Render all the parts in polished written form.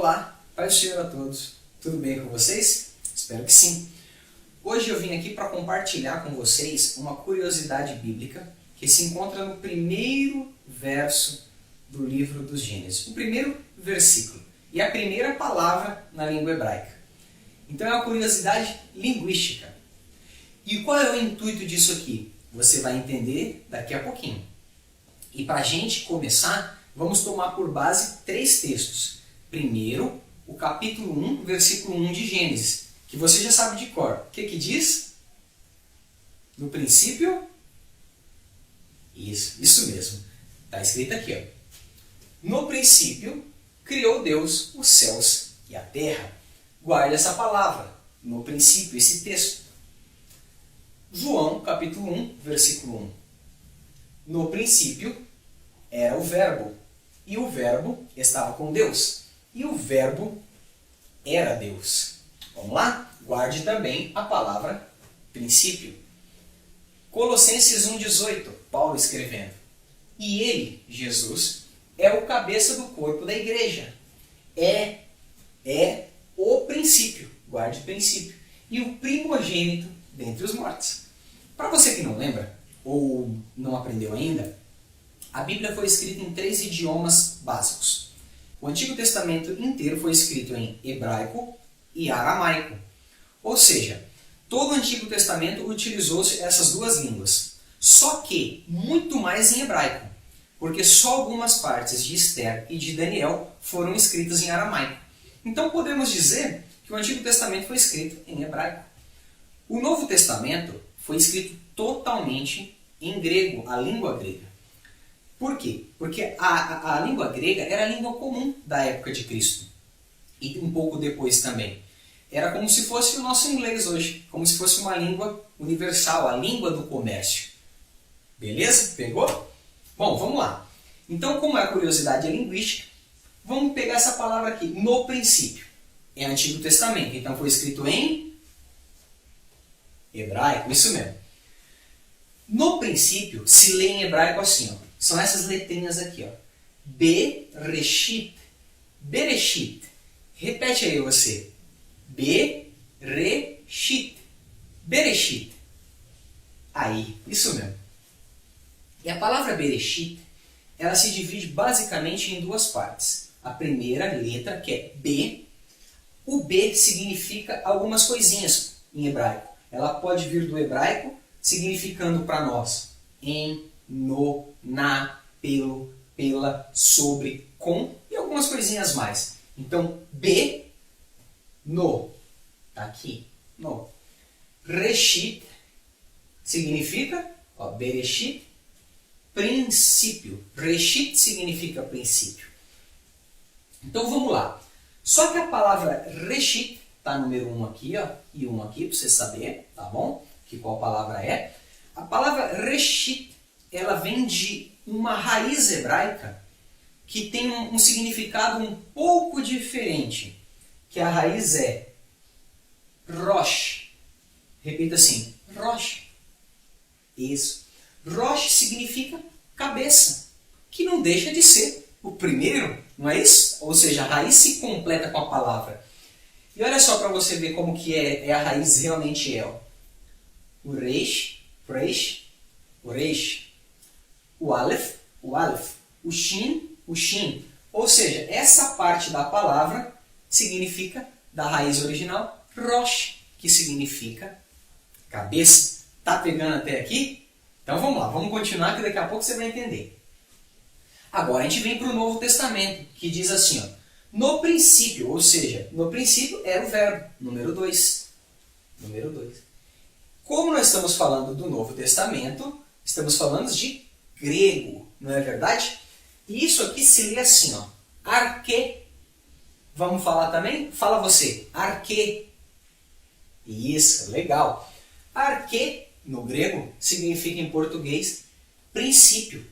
Olá, paz do Senhor a todos. Tudo bem com vocês? Espero que sim. Hoje eu vim aqui para compartilhar com vocês uma curiosidade bíblica que se encontra no primeiro verso do livro dos Gênesis. O primeiro versículo e a primeira palavra na língua hebraica. Então é uma curiosidade linguística. E qual é o intuito disso aqui? Você vai entender daqui a pouquinho. E para a gente começar, vamos tomar por base 3 textos. Primeiro, o capítulo 1, versículo 1 de Gênesis, que você já sabe de cor. O que diz? No princípio? Isso mesmo. Está escrito aqui. Ó. No princípio, criou Deus os céus e a terra. Guarde essa palavra. No princípio, esse texto. João, capítulo 1, versículo 1. No princípio era o Verbo, e o Verbo estava com Deus, e o Verbo era Deus. Vamos lá? Guarde também a palavra princípio. Colossenses 1,18, Paulo escrevendo. E ele, Jesus, é o cabeça do corpo da igreja. É o princípio. Guarde princípio. E o primogênito dentre os mortos. Para você que não lembra, ou não aprendeu ainda, a Bíblia foi escrita em 3 idiomas básicos. O Antigo Testamento inteiro foi escrito em hebraico e aramaico. Ou seja, todo o Antigo Testamento utilizou-se essas duas línguas. Só que muito mais em hebraico, porque só algumas partes de Esther e de Daniel foram escritas em aramaico. Então podemos dizer que o Antigo Testamento foi escrito em hebraico. O Novo Testamento foi escrito totalmente em grego, a língua grega. Por quê? Porque a língua grega era a língua comum da época de Cristo. E um pouco depois também. Era como se fosse o nosso inglês hoje. Como se fosse uma língua universal, a língua do comércio. Beleza? Pegou? Bom, vamos lá. Então, como a curiosidade é linguística, vamos pegar essa palavra aqui, no princípio. É Antigo Testamento, então foi escrito em hebraico, isso mesmo. No princípio, se lê em hebraico assim, ó. São essas letrinhas aqui, ó. Bereshit. Bereshit. Repete aí você. Bereshit. Bereshit. Aí, isso mesmo. E a palavra Bereshit, ela se divide basicamente em 2 partes. A primeira letra, que é B. O B significa algumas coisinhas em hebraico. Ela pode vir do hebraico, significando para nós em, no, na, pelo, pela, sobre, com e algumas coisinhas mais. Então, B, no, tá aqui, no. Reshit significa, ó, Bereshit, princípio. Reshit significa princípio. Então, vamos lá. Só que a palavra Reshit, tá número 1 aqui, ó, e 1 aqui, para você saber, tá bom? Que qual palavra é. A palavra Reshit, ela vem de uma raiz hebraica que tem um significado um pouco diferente. Que a raiz é Rosh. Repita assim, Rosh. Isso. Rosh significa cabeça, que não deixa de ser o primeiro, não é isso? Ou seja, a raiz se completa com a palavra. E olha só para você ver como que a raiz realmente é. Ó. O Reish, o Reish. O Aleph, o Shin. Ou seja, essa parte da palavra significa, da raiz original, Rosh, que significa cabeça. Tá pegando até aqui? Então vamos lá, vamos continuar que daqui a pouco você vai entender. Agora a gente vem para o Novo Testamento, que diz assim, ó, no princípio, ou seja, no princípio era o verbo, número 2. Número 2. Como nós estamos falando do Novo Testamento, estamos falando de grego, não é verdade? E isso aqui se lê assim, ó, arque. Vamos falar também? Fala você, arque. Isso, legal. Arque, no grego, significa em português princípio,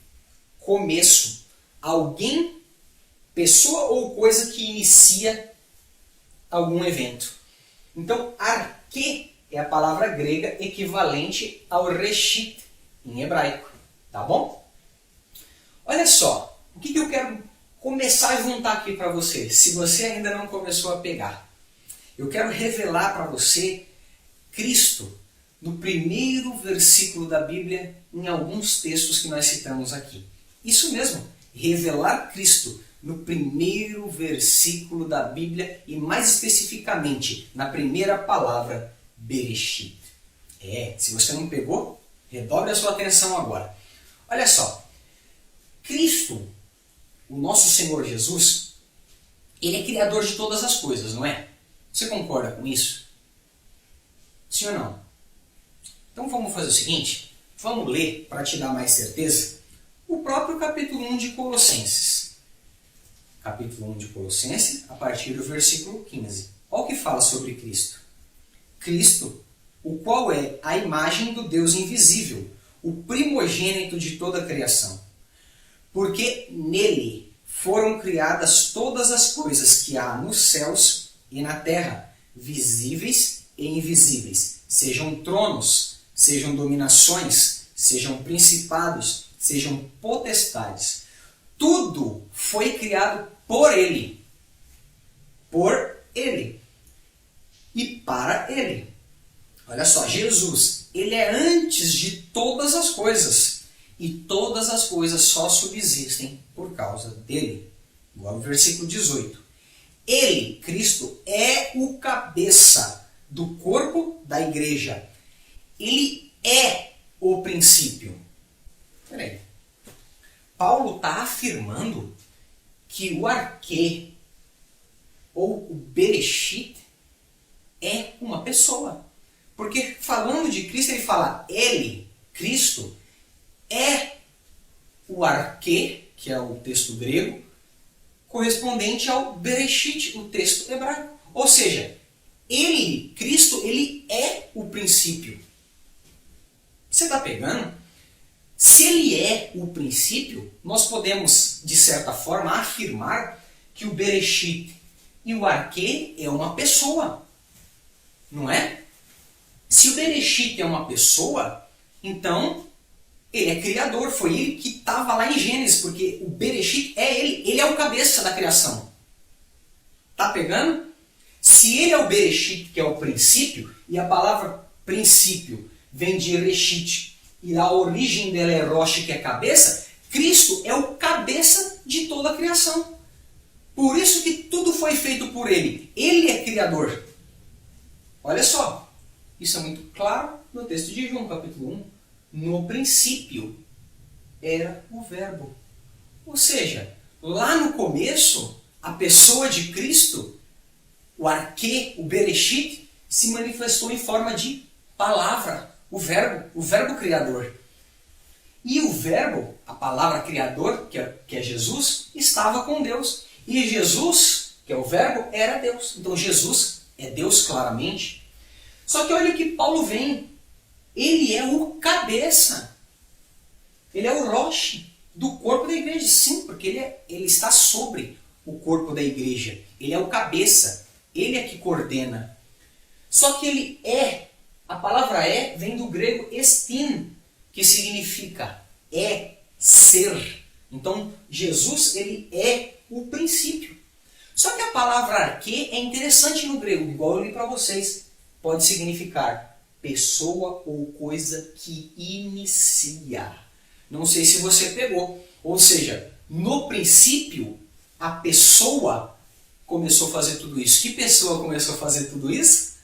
começo. Alguém, pessoa ou coisa que inicia algum evento. Então, arque é a palavra grega equivalente ao reshit em hebraico. Tá bom? Olha só, o que eu quero começar a juntar aqui para você, se você ainda não começou a pegar. Eu quero revelar para você Cristo no primeiro versículo da Bíblia em alguns textos que nós citamos aqui. Isso mesmo, revelar Cristo no primeiro versículo da Bíblia e mais especificamente na primeira palavra, Bereshit. Se você não pegou, redobre a sua atenção agora. Olha só, Cristo, o nosso Senhor Jesus, ele é criador de todas as coisas, não é? Você concorda com isso? Sim ou não? Então vamos fazer o seguinte, vamos ler, para te dar mais certeza, o próprio capítulo 1 de Colossenses. Capítulo 1 de Colossenses, a partir do versículo 15. Olha o que fala sobre Cristo. Cristo, o qual é a imagem do Deus invisível, o primogênito de toda a criação. Porque nele foram criadas todas as coisas que há nos céus e na terra, visíveis e invisíveis, sejam tronos, sejam dominações, sejam principados, sejam potestades. Tudo foi criado por Ele e para Ele. Olha só, Jesus, Ele é antes de todas as coisas e todas as coisas só subsistem por causa dEle. Igual no versículo 18. Ele, Cristo, é o cabeça do corpo da igreja. Ele é o princípio. Peraí. Paulo está afirmando que o arquê ou o Bereshit é uma pessoa. Porque falando de Cristo, ele fala, ele, Cristo, é o arquê, que é o texto grego, correspondente ao Bereshit, o texto hebraico. Ou seja, ele, Cristo, ele é o princípio. Você está pegando? Se ele é o princípio, nós podemos, de certa forma, afirmar que o Bereshit e o arquê é uma pessoa. Não é? Se o Bereshit é uma pessoa, então ele é criador. Foi ele que estava lá em Gênesis, porque o Bereshit é ele. Ele é o cabeça da criação. Tá pegando? Se ele é o Bereshit, que é o princípio, e a palavra princípio vem de Reshit, e a origem dela é Rosh, que é cabeça, Cristo é o cabeça de toda a criação. Por isso que tudo foi feito por ele. Ele é criador. Olha só, isso é muito claro no texto de João, capítulo 1. No princípio era o Verbo. Ou seja, lá no começo, a pessoa de Cristo, o arquê, o Bereshit, se manifestou em forma de palavra, o Verbo criador. E o Verbo, a palavra criador, que é Jesus, estava com Deus. E Jesus, que é o Verbo, era Deus. Então Jesus é Deus claramente. Só que olha o que Paulo vem. Ele é o cabeça. Ele é o Rosh do corpo da igreja. Sim, porque ele está sobre o corpo da igreja. Ele é o cabeça. Ele é que coordena. Só que ele é. A palavra é vem do grego estin, que significa ser. Então, Jesus, ele é o princípio. Só que a palavra arquê é interessante no grego, igual eu li para vocês. Pode significar pessoa ou coisa que inicia. Não sei se você pegou. Ou seja, no princípio, a pessoa começou a fazer tudo isso. Que pessoa começou a fazer tudo isso?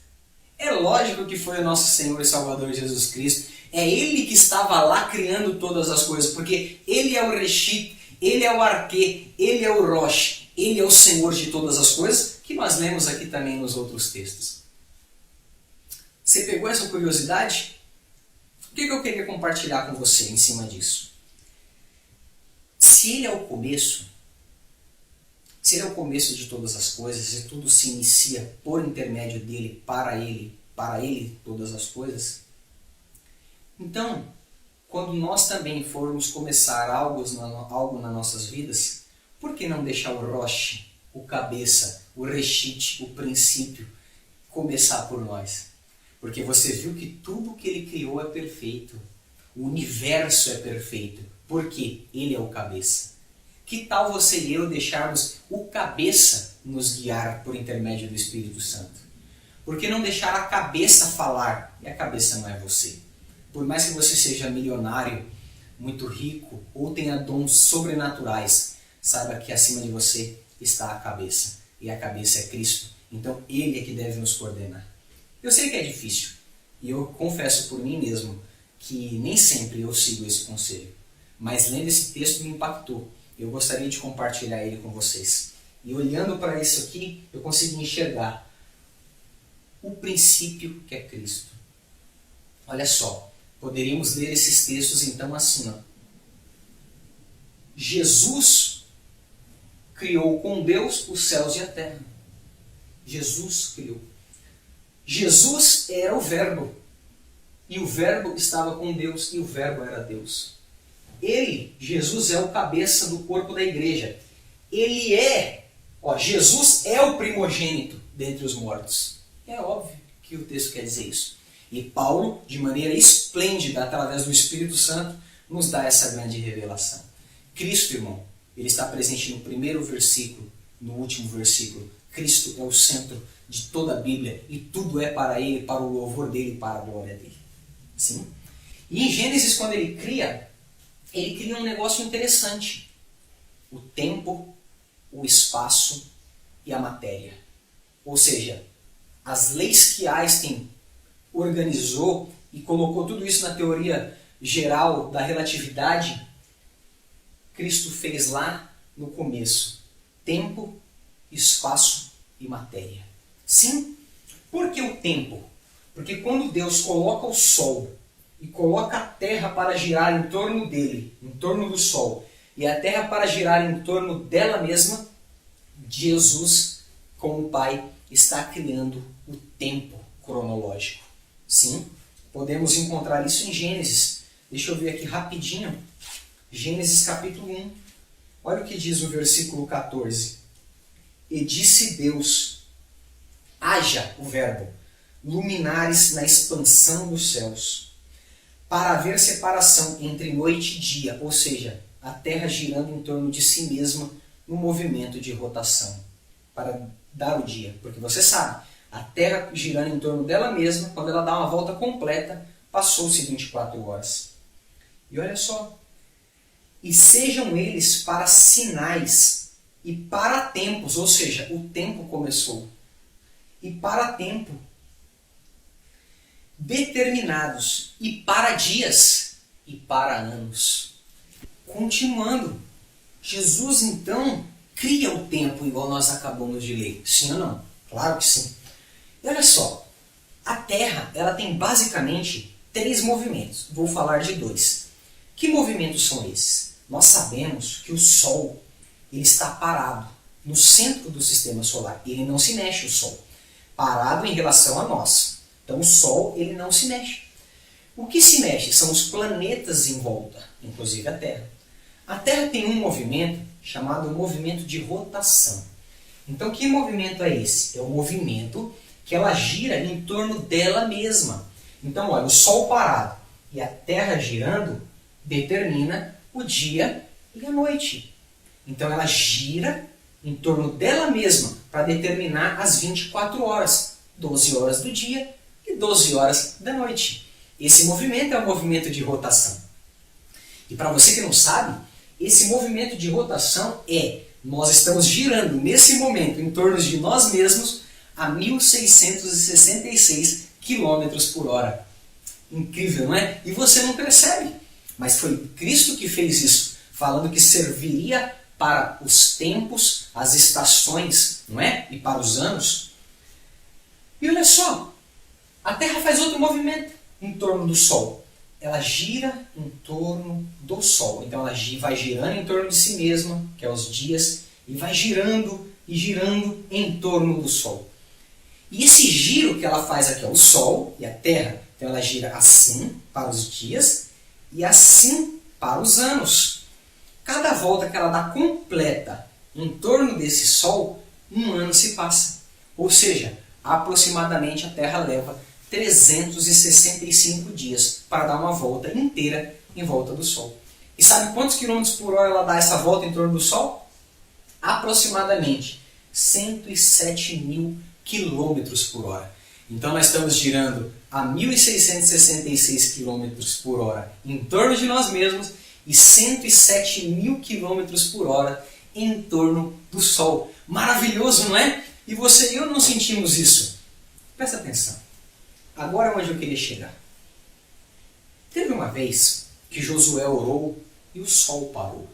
É lógico que foi o nosso Senhor e Salvador Jesus Cristo. É Ele que estava lá criando todas as coisas, porque Ele é o Reshit, Ele é o arquê, Ele é o Rosh, Ele é o Senhor de todas as coisas, que nós lemos aqui também nos outros textos. Você pegou essa curiosidade? O que eu queria compartilhar com você em cima disso? Se Ele é o começo, se Ele é o começo de todas as coisas, e tudo se inicia por intermédio dEle, para Ele todas as coisas, então, quando nós também formos começar algo nas nossas vidas, por que não deixar o Rosh, o cabeça, o Reshit, o princípio, começar por nós? Porque você viu que tudo que Ele criou é perfeito. O universo é perfeito. Porque Ele é o cabeça. Que tal você e eu deixarmos o cabeça nos guiar por intermédio do Espírito Santo? Por que não deixar a cabeça falar? E a cabeça não é você. Por mais que você seja milionário, muito rico, ou tenha dons sobrenaturais, saiba que acima de você está a cabeça. E a cabeça é Cristo. Então Ele é que deve nos coordenar. Eu sei que é difícil. E eu confesso por mim mesmo que nem sempre eu sigo esse conselho. Mas lendo esse texto me impactou. Eu gostaria de compartilhar ele com vocês. E olhando para isso aqui, eu consegui enxergar o princípio que é Cristo. Olha só, poderíamos ler esses textos então assim. Ó. Jesus criou com Deus os céus e a terra. Jesus criou. Jesus era o Verbo. E o Verbo estava com Deus e o Verbo era Deus. Ele, Jesus, é o cabeça do corpo da igreja. Ele é, Jesus é o primogênito dentre os mortos. É óbvio que o texto quer dizer isso. E Paulo, de maneira esplêndida, através do Espírito Santo, nos dá essa grande revelação. Cristo, irmão, ele está presente no primeiro versículo, no último versículo. Cristo é o centro de toda a Bíblia e tudo é para Ele, para o louvor dEle e para a glória dEle. Sim? E em Gênesis, quando ele cria um negócio interessante. O tempo, o espaço e a matéria. Ou seja, as leis que Einstein organizou e colocou tudo isso na teoria geral da relatividade, Cristo fez lá no começo. Tempo, espaço e matéria. Sim, por que o tempo? Porque quando Deus coloca o Sol e coloca a Terra para girar em torno dele, em torno do Sol, e a Terra para girar em torno dela mesma, Jesus, como Pai, está criando o tempo cronológico. Sim, podemos encontrar isso em Gênesis. Deixa eu ver aqui rapidinho. Gênesis capítulo 1. Olha o que diz o versículo 14. E disse Deus, haja o verbo, luminares na expansão dos céus, para haver separação entre noite e dia, ou seja, a Terra girando em torno de si mesma no movimento de rotação, para dar o dia. Porque você sabe, a Terra girando em torno dela mesma, quando ela dá uma volta completa, passou-se 24 horas. E olha só, e sejam eles para sinais e para tempos, ou seja, o tempo começou, e para tempo determinados, e para dias e para anos. Continuando, Jesus então cria o tempo igual nós acabamos de ler. Sim ou não? Claro que sim. E olha só, a Terra ela tem basicamente 3 movimentos. Vou falar de 2. Que movimentos são esses? Nós sabemos que o Sol ele está parado no centro do sistema solar. Ele não se mexe, o Sol. Parado em relação a nós. Então o Sol ele não se mexe. O que se mexe são os planetas em volta, inclusive a Terra. A Terra tem um movimento chamado movimento de rotação. Então que movimento é esse? É o movimento que ela gira em torno dela mesma. Então olha, o Sol parado e a Terra girando determina o dia e a noite. Então ela gira em torno dela mesma para determinar as 24 horas. 12 horas do dia e 12 horas da noite. Esse movimento é o movimento de rotação. E para você que não sabe, esse movimento de rotação nós estamos girando nesse momento em torno de nós mesmos a 1666 km por hora. Incrível, não é? E você não percebe. Mas foi Cristo que fez isso, falando que serviria para os tempos, as estações, não é? E para os anos. E olha só, a Terra faz outro movimento em torno do Sol. Ela gira em torno do Sol. Então ela vai girando em torno de si mesma, que é os dias, e vai girando e girando em torno do Sol. E esse giro que ela faz aqui, o Sol e a Terra, então ela gira assim para os dias e assim para os anos. Cada volta que ela dá completa em torno desse Sol, um ano se passa. Ou seja, aproximadamente a Terra leva 365 dias para dar uma volta inteira em volta do Sol. E sabe quantos quilômetros por hora ela dá essa volta em torno do Sol? Aproximadamente 107 mil quilômetros por hora. Então nós estamos girando a 1.666 quilômetros por hora em torno de nós mesmos e 107 mil quilômetros por hora em torno do Sol. Maravilhoso, não é? E você e eu não sentimos isso. Presta atenção. Agora é onde eu queria chegar. Teve uma vez que Josué orou e o Sol parou.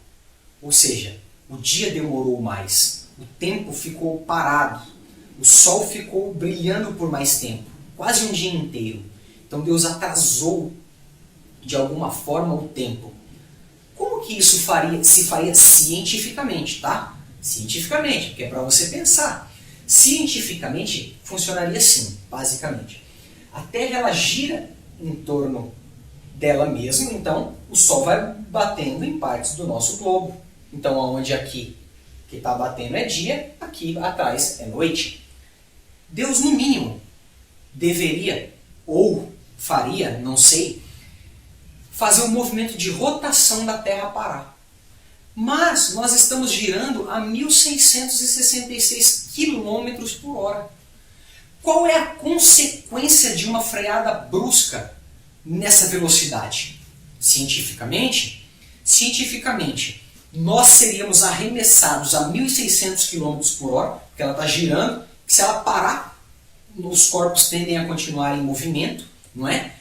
Ou seja, o dia demorou mais, o tempo ficou parado, o Sol ficou brilhando por mais tempo, quase um dia inteiro. Então Deus atrasou de alguma forma o tempo. Como que isso se faria cientificamente, tá? Cientificamente, porque é para você pensar. Cientificamente funcionaria assim, basicamente. A Terra ela gira em torno dela mesma, então o Sol vai batendo em partes do nosso globo. Então onde aqui que está batendo é dia, aqui atrás é noite. Deus no mínimo deveria, ou faria, não sei, fazer um movimento de rotação da Terra parar. Mas nós estamos girando a 1.666 km por hora. Qual é a consequência de uma freada brusca nessa velocidade? Cientificamente, nós seríamos arremessados a 1.600 km por hora, porque ela está girando, que se ela parar, os corpos tendem a continuar em movimento, não é?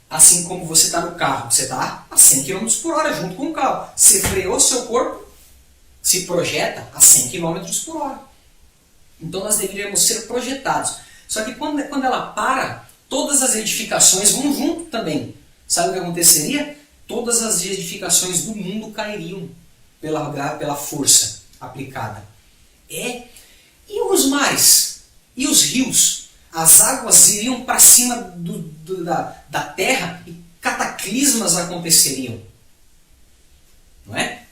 Assim como você está no carro, você está a 100 km por hora junto com o carro. Você freou seu corpo, se projeta a 100 km por hora. Então nós deveríamos ser projetados. Só que quando ela para, todas as edificações vão junto também. Sabe o que aconteceria? Todas as edificações do mundo cairiam pela força aplicada. E os mares? E os rios? As águas iriam para cima da terra e cataclismas aconteceriam. Não é?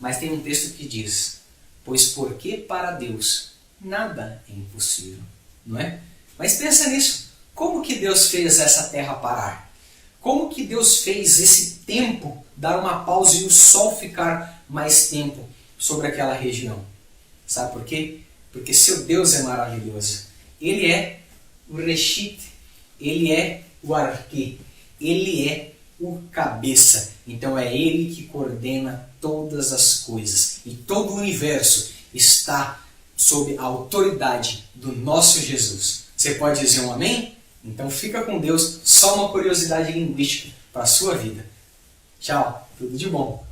Mas tem um texto que diz: pois porque para Deus nada é impossível. Não é? Mas pensa nisso. Como que Deus fez essa terra parar? Como que Deus fez esse tempo dar uma pausa e o Sol ficar mais tempo sobre aquela região? Sabe por quê? Porque seu Deus é maravilhoso. Ele é o Reshit, ele é o Arque, ele é o cabeça. Então é ele que coordena todas as coisas. E todo o universo está sob a autoridade do nosso Jesus. Você pode dizer um amém? Então fica com Deus. Só uma curiosidade linguística para a sua vida. Tchau, tudo de bom.